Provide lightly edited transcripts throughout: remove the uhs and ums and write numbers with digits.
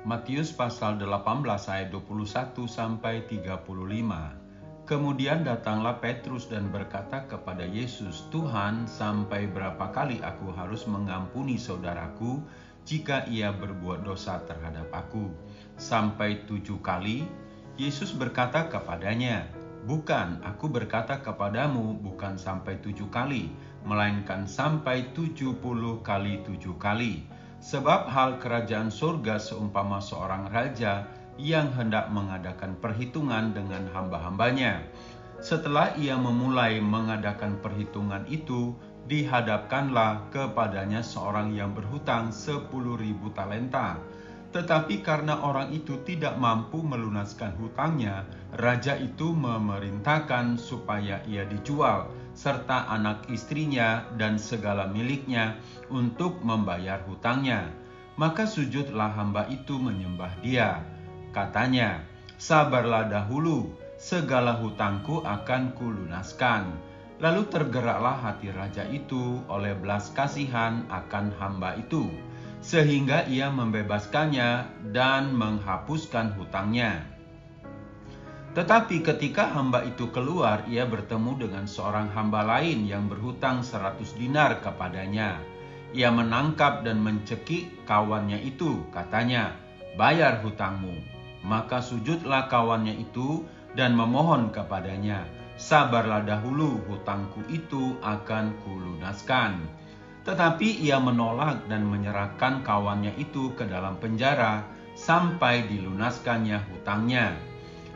Matius pasal 18 ayat 21 sampai 35. Kemudian datanglah Petrus dan berkata kepada Yesus, "Tuhan, sampai berapa kali aku harus mengampuni saudaraku jika ia berbuat dosa terhadap aku? Sampai 7 kali?" Yesus berkata kepadanya, "Bukan, aku berkata kepadamu, bukan sampai 7 kali, melainkan sampai 70 kali 7 kali. Sebab hal kerajaan surga seumpama seorang raja yang hendak mengadakan perhitungan dengan hamba-hambanya. Setelah ia memulai mengadakan perhitungan itu, dihadapkanlah kepadanya seorang yang berhutang 10.000 talenta. Tetapi karena orang itu tidak mampu melunaskan hutangnya, raja itu memerintahkan supaya ia dijual, serta anak istrinya dan segala miliknya untuk membayar hutangnya. Maka sujudlah hamba itu menyembah dia. Katanya, 'Sabarlah dahulu, segala hutangku akan kulunaskan.' Lalu tergeraklah hati raja itu oleh belas kasihan akan hamba itu, sehingga ia membebaskannya dan menghapuskan hutangnya. Tetapi ketika hamba itu keluar, ia bertemu dengan seorang hamba lain yang berhutang 100 dinar kepadanya. Ia menangkap dan mencekik kawannya itu, katanya, 'Bayar hutangmu.' Maka sujudlah kawannya itu dan memohon kepadanya, 'Sabarlah dahulu, hutangku itu akan kulunaskan.' Tetapi ia menolak dan menyerahkan kawannya itu ke dalam penjara sampai dilunaskannya hutangnya.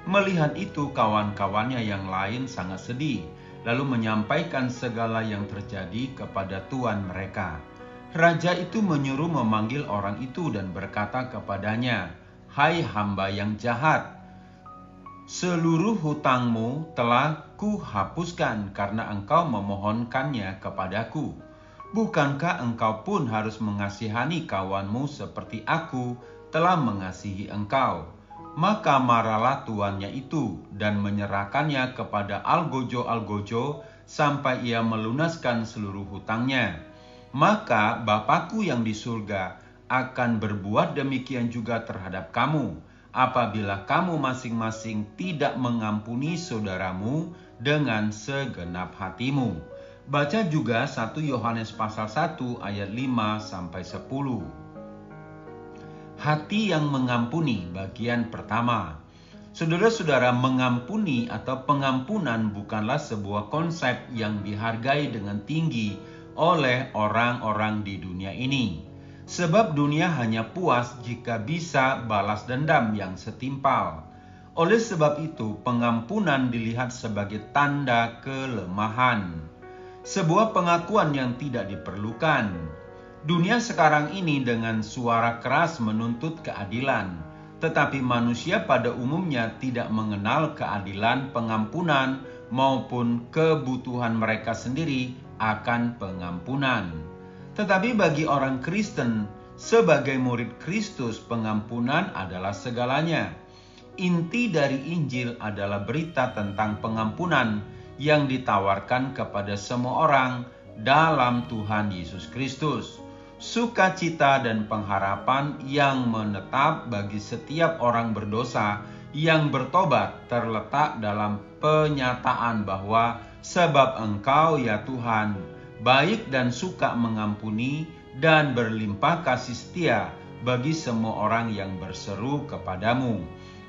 Melihat itu, kawan-kawannya yang lain sangat sedih, lalu menyampaikan segala yang terjadi kepada tuan mereka. Raja itu menyuruh memanggil orang itu dan berkata kepadanya, 'Hai hamba yang jahat, seluruh hutangmu telah kuhapuskan karena engkau memohonkannya kepadaku. Bukankah engkau pun harus mengasihani kawanmu seperti aku telah mengasihi engkau?' Maka marahlah tuannya itu dan menyerahkannya kepada algojo-algojo sampai ia melunaskan seluruh hutangnya. Maka Bapakku yang di surga akan berbuat demikian juga terhadap kamu, apabila kamu masing-masing tidak mengampuni saudaramu dengan segenap hatimu." Baca juga 1 Yohanes pasal 1 ayat 5 sampai 10. Hati yang mengampuni, bagian pertama. Saudara-saudara, mengampuni atau pengampunan bukanlah sebuah konsep yang dihargai dengan tinggi oleh orang-orang di dunia ini. Sebab dunia hanya puas jika bisa balas dendam yang setimpal. Oleh sebab itu, pengampunan dilihat sebagai tanda kelemahan, sebuah pengakuan yang tidak diperlukan. Dunia sekarang ini dengan suara keras menuntut keadilan, tetapi manusia pada umumnya tidak mengenal keadilan, pengampunan, maupun kebutuhan mereka sendiri akan pengampunan. Tetapi bagi orang Kristen, sebagai murid Kristus, pengampunan adalah segalanya. Inti dari Injil adalah berita tentang pengampunan yang ditawarkan kepada semua orang dalam Tuhan Yesus Kristus. Sukacita dan pengharapan yang menetap bagi setiap orang berdosa yang bertobat terletak dalam penyataan bahwa sebab Engkau ya Tuhan baik dan suka mengampuni dan berlimpah kasih setia bagi semua orang yang berseru kepadamu.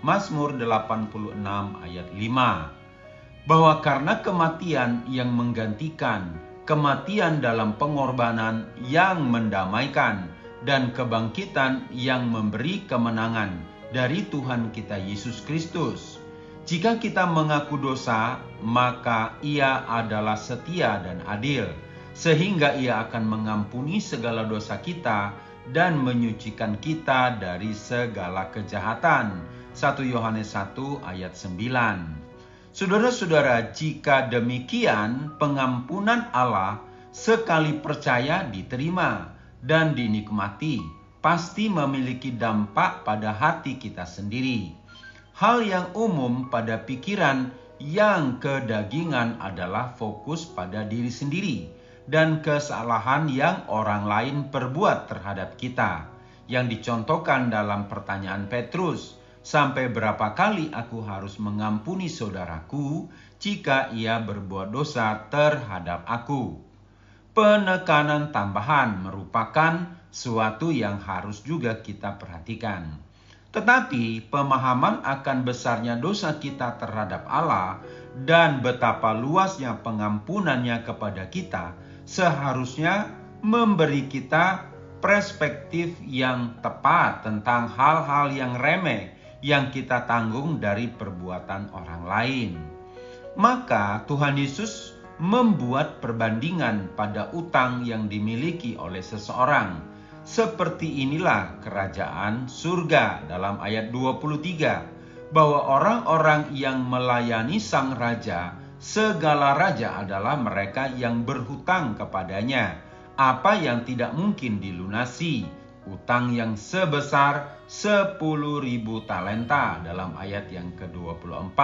Mazmur 86 ayat 5. Bahwa karena kematian yang menggantikan, kematian dalam pengorbanan yang mendamaikan, dan kebangkitan yang memberi kemenangan dari Tuhan kita Yesus Kristus. Jika kita mengaku dosa, maka Ia adalah setia dan adil, sehingga Ia akan mengampuni segala dosa kita dan menyucikan kita dari segala kejahatan. 1 Yohanes 1 ayat 9. Saudara-saudara, jika demikian, pengampunan Allah sekali percaya diterima dan dinikmati, pasti memiliki dampak pada hati kita sendiri. Hal yang umum pada pikiran yang kedagingan adalah fokus pada diri sendiri dan kesalahan yang orang lain perbuat terhadap kita. yang dicontohkan dalam pertanyaan Petrus, sampai berapa kali aku harus mengampuni saudaraku jika ia berbuat dosa terhadap aku? Penekanan tambahan merupakan suatu yang harus juga kita perhatikan. Tetapi pemahaman akan besarnya dosa kita terhadap Allah dan betapa luasnya pengampunannya kepada kita seharusnya memberi kita perspektif yang tepat tentang hal-hal yang remeh yang kita tanggung dari perbuatan orang lain. Maka Tuhan Yesus membuat perbandingan pada utang yang dimiliki oleh seseorang. Seperti inilah kerajaan surga dalam ayat 23, bahwa orang-orang yang melayani sang raja, segala raja adalah mereka yang berhutang kepadanya, apa yang tidak mungkin dilunasi, utang yang sebesar 10.000 talenta dalam ayat yang ke-24.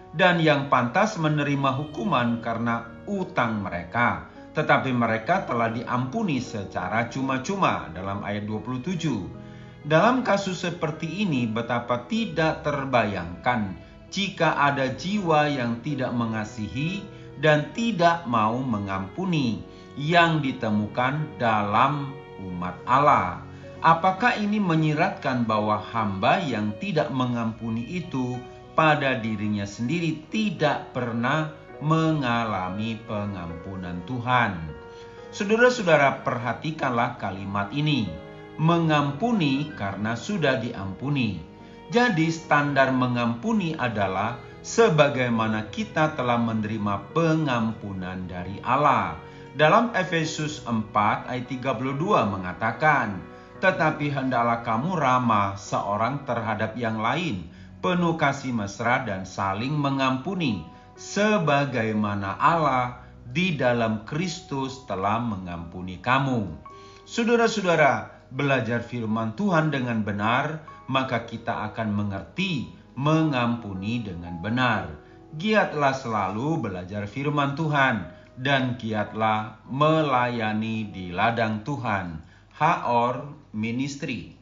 Dan yang pantas menerima hukuman karena utang mereka, tetapi mereka telah diampuni secara cuma-cuma dalam ayat 27. Dalam kasus seperti ini betapa tidak terbayangkan jika ada jiwa yang tidak mengasihi dan tidak mau mengampuni yang ditemukan dalam umat Allah. Apakah ini menyiratkan bahwa hamba yang tidak mengampuni itu pada dirinya sendiri tidak pernah mengalami pengampunan Tuhan? Saudara-saudara, perhatikanlah kalimat ini. Mengampuni karena sudah diampuni. Jadi standar mengampuni adalah sebagaimana kita telah menerima pengampunan dari Allah. Dalam Efesus 4 ayat 32 mengatakan, tetapi hendaklah kamu ramah seorang terhadap yang lain, penuh kasih mesra dan saling mengampuni, sebagaimana Allah di dalam Kristus telah mengampuni kamu. Saudara-saudara, belajar firman Tuhan dengan benar, maka kita akan mengerti mengampuni dengan benar. Giatlah selalu belajar firman Tuhan, dan giatlah melayani di ladang Tuhan. Haor Ministry.